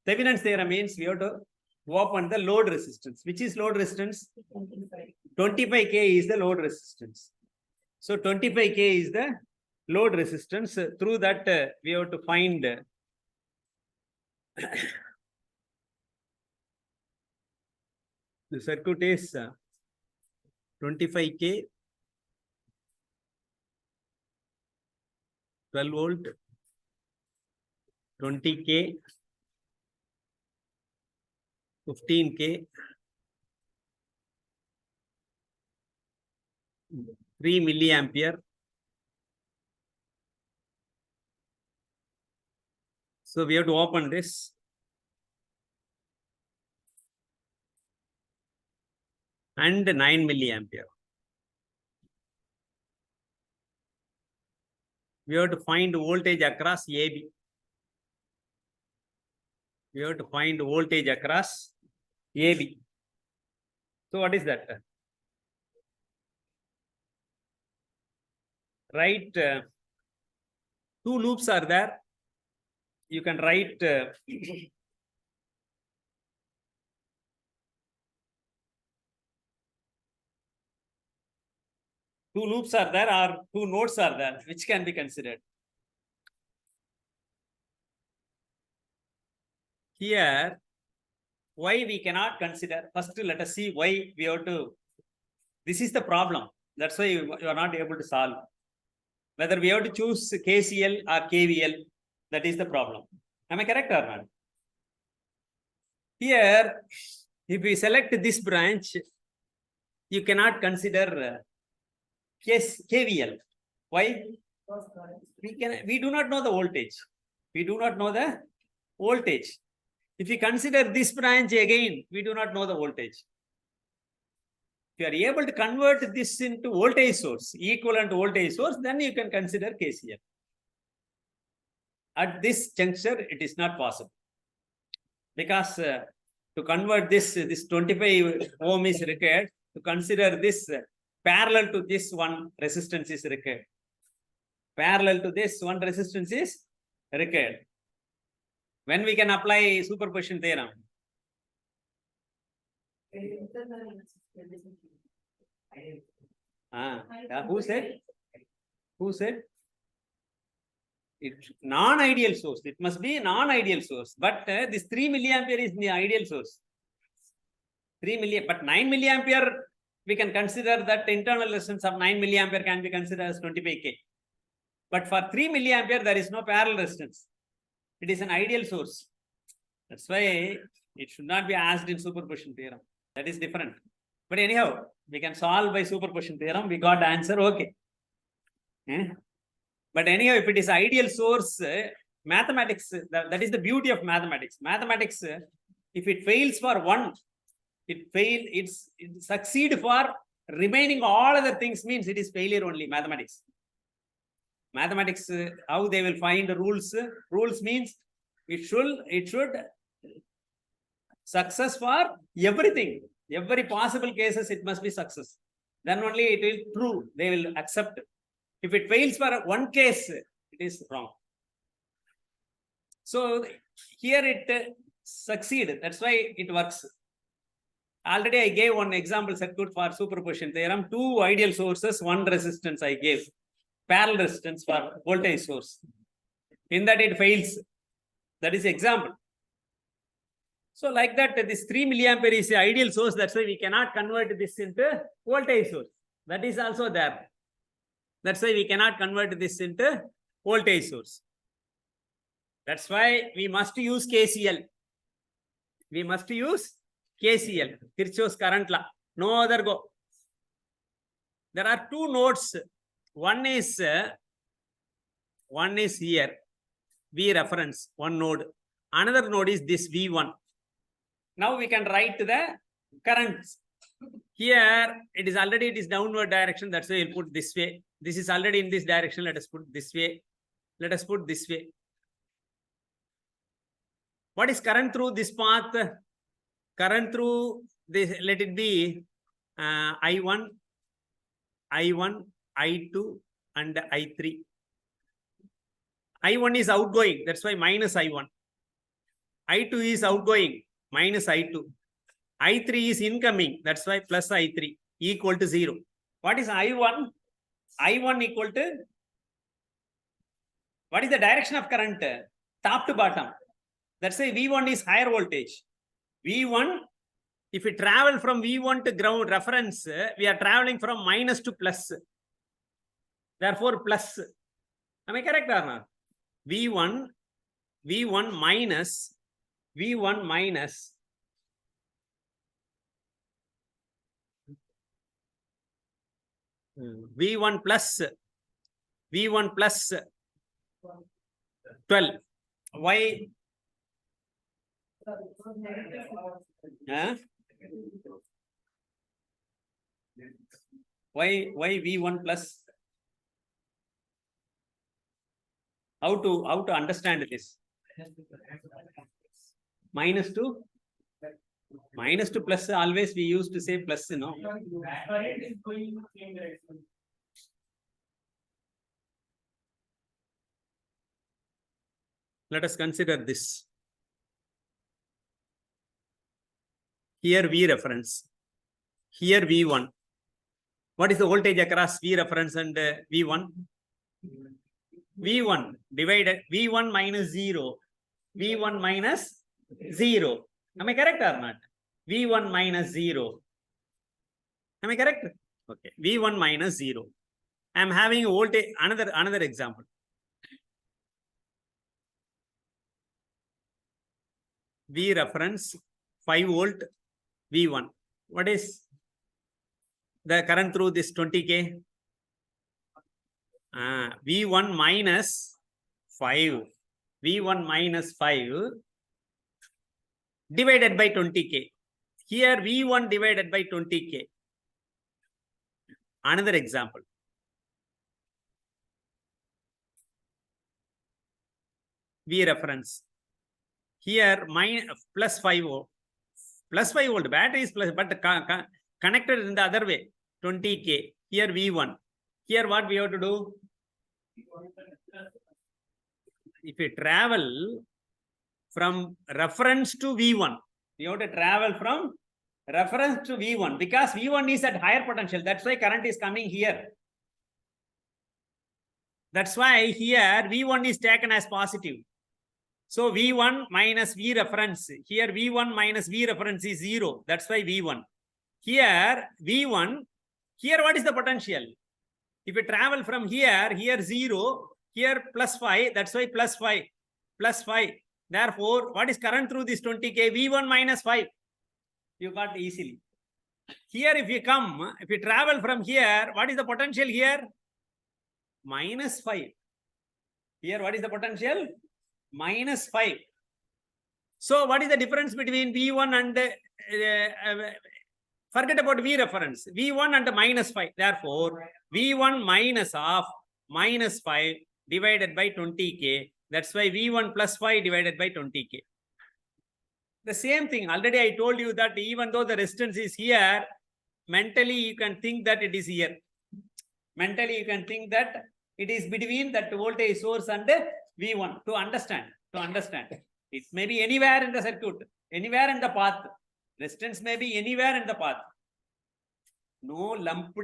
Thevenin's theorem means we have to open the load resistance. Which is load resistance? 25K is the load resistance. So 25K is the load resistance. Through that, we have to find the circuit is 25K, 12 volt, 20K, 15K, 3 milliampere. So we have to open this. And 9 milliampere. We have to find voltage across AB. We have to find voltage across AB. So what is that? Right, 2 loops are there. You can write 2 loops are there, or 2 nodes are there, which can be considered. Here, why we cannot consider? First, let us see why we have to. This is the problem. That's why you are not able to solve. Whether we have to choose KCL or KVL, that is the problem. Am I correct or not? Here, if we select this branch, you cannot consider KVL. Why? We do not know the voltage. We do not know the voltage. If we consider this branch again, we do not know the voltage. If you are able to convert this into voltage source, equivalent voltage source, then you can consider KCL. At this juncture, it is not possible. Because to convert this 25 ohm is required. To consider this parallel to this one resistance is required. Parallel to this one resistance is required. When we can apply superposition theorem? Who said? Who said? It's non-ideal source. It must be non-ideal source. But this 3 milliampere is the ideal source. 3 milliampere, but 9 milliampere, we can consider that internal resistance of 9 milliampere can be considered as 25K. But for 3 milliampere, there is no parallel resistance. It is an ideal source. That's why it should not be asked in superposition theorem. That is different. But anyhow, we can solve by superposition theorem. We got the answer. Okay. But anyhow, if it is ideal source, mathematics, that is the beauty of mathematics. Mathematics, if it fails for one, it succeed for remaining all other things, means it is failure only. Mathematics. Mathematics, how they will find rules? Rules means it should success for everything. Every possible cases, it must be success. Then only it will true. They will accept. If it fails for one case, it is wrong. So here it succeeded. That's why it works. Already I gave one example circuit for superposition theorem. 2 ideal sources, 1 resistance I gave. Parallel resistance for voltage source. In that it fails. That is example. So like that, this 3 milliampere is the ideal source. That's why we cannot convert this into voltage source. That is also there. That's why we cannot convert this into voltage source. That's why we must use KCL. We must use KCL, Kirchhoff's current law. No other go. There are 2 nodes. One is here, V reference, one node. Another node is this V1. Now we can write the currents. Here it is downward direction. That's why we'll put this way. This is already in this direction. Let us put this way. Let us put this way. What is current through this path? Current through this, let it be I1, I2, and I3. I1 is outgoing. That's why minus I1. I2 is outgoing, minus I2. I3 is incoming, that's why plus I3 equal to 0. What is I1? I1 equal to, what is the direction of current? Top to bottom. That's why V1 is higher voltage. V1, if we travel from V1 to ground reference, we are traveling from minus to plus. Therefore, plus. Am I correct or not? V1 minus V1 plus 12. Why? Why V1 plus? How to understand this? Minus 2? Minus to plus, always we used to say plus, you know. Let us consider this. Here V reference. Here V1. What is the voltage across V reference and V1? V1 divided V1 minus 0. V1 minus 0. Am I correct or not? V1 minus 0. Am I correct? Okay. V1 minus 0. I am having a voltage. Another example. V reference 5 volt V1. What is the current through this 20K? V1 minus 5. V1 minus 5 divided by 20K. Here V1 divided by 20K. Another example. V reference. Here plus 5 volt. Plus 5 volt. Battery is plus, but connected in the other way. 20K. Here V1. Here what we have to do? If we travel from reference to V1, we have to travel from reference to V1 because V1 is at higher potential. That's why current is coming here. That's why here V1 is taken as positive. So V1 minus V reference. Here V1 minus V reference is 0. That's why V1. Here V1. Here what is the potential? If we travel from here 0, here plus 5, that's why plus 5, plus 5. Therefore, what is current through this 20K? V1 minus 5. You got easily. Here if we travel from here, what is the potential here? Minus 5. Here what is the potential? Minus 5. So what is the difference between V1 and forget about V reference. V1 and minus 5. Therefore, V1 minus of minus 5 divided by 20K. That's why V1 plus 5 divided by 20K. The same thing. Already I told you that even though the resistance is here, mentally you can think that it is here. Mentally you can think that it is between that voltage source and V1 to understand. It may be anywhere in the circuit, anywhere in the path. Resistance may be anywhere in the path. No lumped.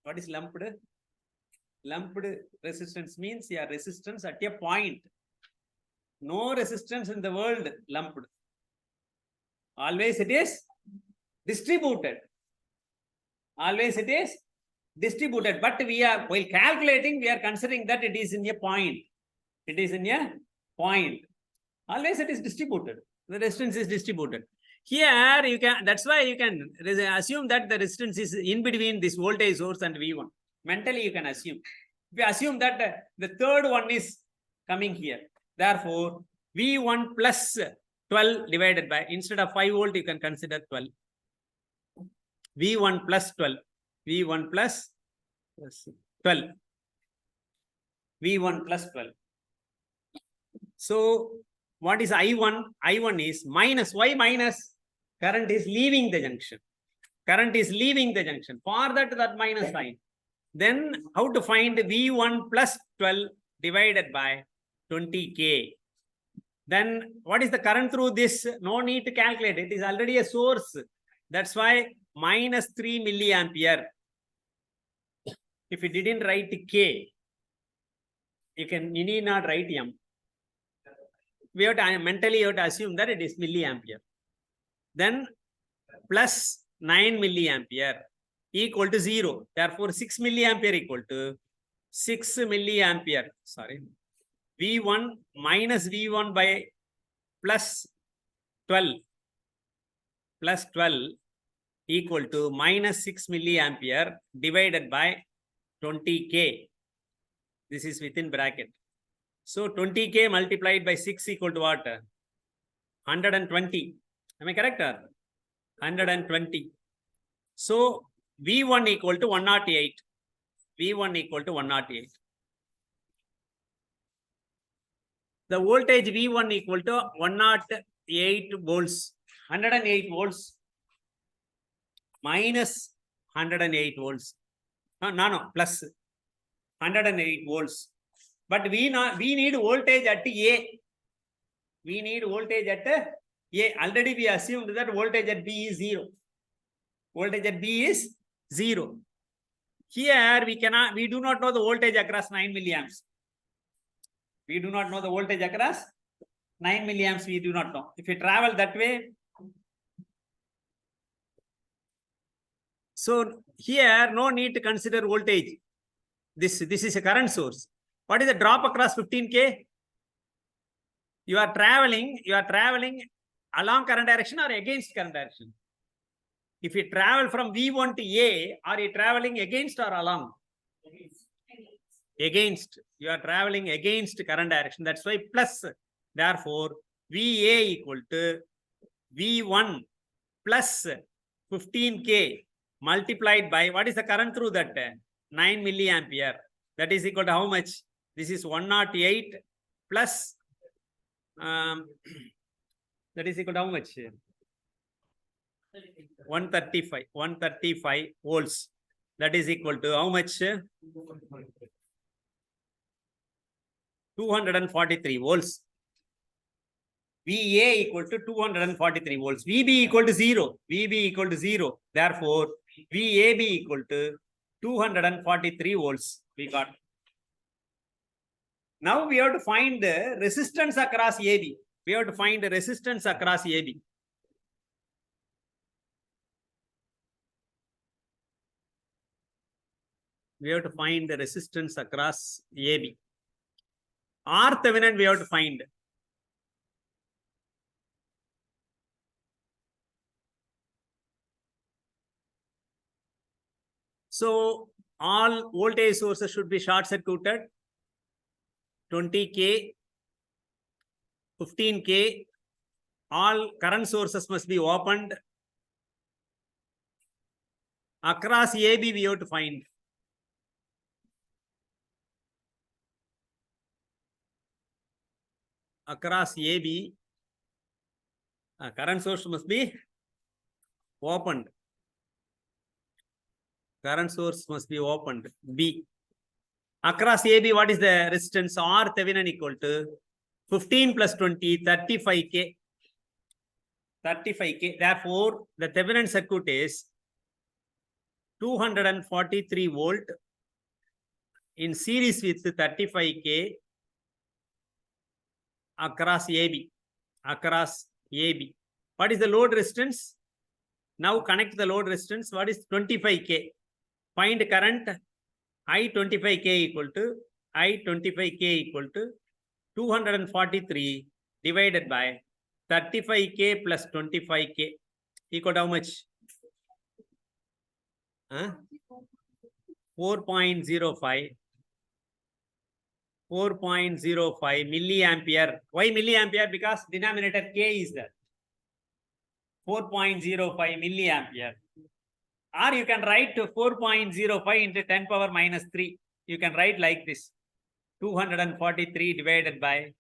What is lumped? Lumped resistance means your resistance at a point. No resistance in the world lumped. Always it is distributed. Always it is distributed. But while calculating, we are considering that it is in a point. It is in a point. Always it is distributed. The resistance is distributed. Here you can, that's why you can assume that the resistance is in between this voltage source and V1. Mentally you can assume. If you assume that the third one is coming here. Therefore, V1 plus 12 divided by, instead of 5 volt, you can consider 12. V1 plus 12. V1 plus 12. V1 plus 12. So, what is I1? I1 is minus. Why minus? Current is leaving the junction. Current is leaving the junction. For that minus sign. Then how to find V1 plus 12 divided by 20K? Then what is the current through this? No need to calculate. It is already a source. That's why minus 3 milliampere. If you didn't write K, you need not write M. We have to mentally you have to assume that it is milliampere. Then plus 9 milliampere equal to 0. Therefore, 6 milliampere equal to 6 milliampere. Sorry. V1 minus V1 by plus 12 equal to minus 6 milliampere divided by 20K. This is within bracket. So 20K multiplied by 6 equal to what? 120. Am I correct? 120. So V1 equal to 108. V1 equal to 108. The voltage V1 equal to 108 volts. 108 volts minus 108 volts. No, plus 108 volts. But we need voltage at A. We need voltage at A. Already we assumed that voltage at B is 0. Voltage at B is 0. Here we do not know the voltage across 9 milliamps. We do not know the voltage across 9 milliamps. We do not know. If you travel that way, so here no need to consider voltage. This is a current source. What is the drop across 15K? You are traveling along current direction or against current direction? If you travel from V1 to A, are you traveling against or along? Against. You are traveling against current direction. That's why plus. Therefore, VA equal to V1 plus 15K multiplied by, what is the current through that? 9 milliampere. That is equal to how much? This is 108 plus, that is equal to how much? 135 volts. That is equal to how much? 243 volts. VA equal to 243 volts. VB equal to 0. VB equal to 0. Therefore, VAB equal to 243 volts. We got. Now we have to find the resistance across AB. We have to find the resistance across AB. We have to find the resistance across AB. Thevenin we have to find. So all voltage sources should be short circuited. 20K, 15K, all current sources must be opened. Across AB we have to find. Across AB, current source must be opened. Current source must be opened. B. Across AB, what is the resistance? Thevenin equal to 15 plus 20, 35K. 35K. Therefore, the Thevenin circuit is 243 volt in series with 35K across AB. Across AB. What is the load resistance? Now connect the load resistance. What is 25K? Find current. I25K equal to 243 divided by 35K plus 25K equal to how much? 4.05 milliampere. Why milliampere? Because denominator K is there. 4.05 milliampere. Or you can write 4.05 into 10 power minus 3. You can write like this. 243 divided by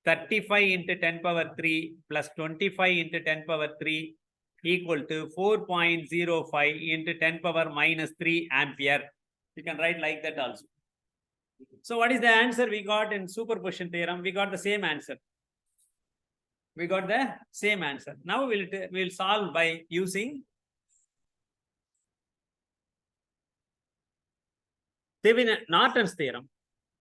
35 into 10 power 3 plus 25 into 10 power 3 equal to 4.05 into 10 power minus 3 ampere. You can write like that also. So what is the answer we got in superposition theorem? We got the same answer. We got the same answer. Now we'll solve by using Thevenin Norton's theorem.